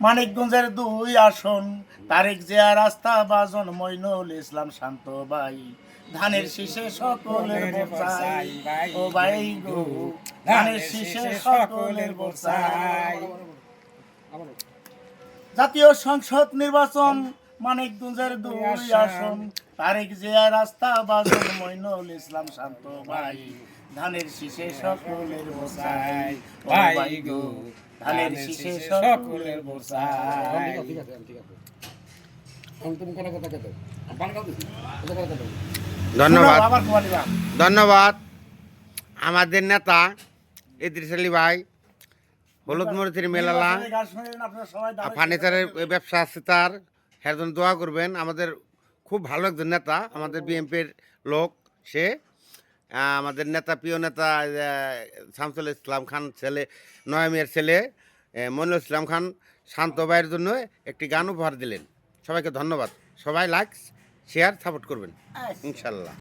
মানিকগঞ্জের 2 আসন তারেক জিয়া রাস্তা বাজন মইনুল ইসলাম শান্ত ভাই ধানের শীষে সকলের ভোট চাই ও ভাই গো ধানের শীষে সকলের ভোট চাই। জাতীয় সংসদ নির্বাচন মানিকগঞ্জের 2 আসন তারেক জিয়া রাস্তা বাজন মইনুল ইসলাম শান্ত ভাই ধানের শীষে সকলের ভোট চাই ও ভাই গো ধানের শীষে সকলের ভোট চাই। ধন্যবাদ ধন্যবাদ আমাদের নেতা ইদ্রিস আলী ভাই হলুদ মরিচের মেলালা ফার্নিচারের ব্যবসা আছে তার এর জন্য দোয়া করবেন। আমাদের খুব ভালো একজন নেতা, আমাদের বিএনপির লোক সে, আমাদের নেতা প্রিয় নেতা শামসুল ইসলাম খান ছেলে নয়মের ছেলে মনিরুল ইসলাম খান শান্ত ভাইয়ের জন্য একটি গান উপহার দিলেন। সবাইকে ধন্যবাদ। সবাই লাইক শেয়ার সাপোর্ট করবেন ইনশাল্লাহ।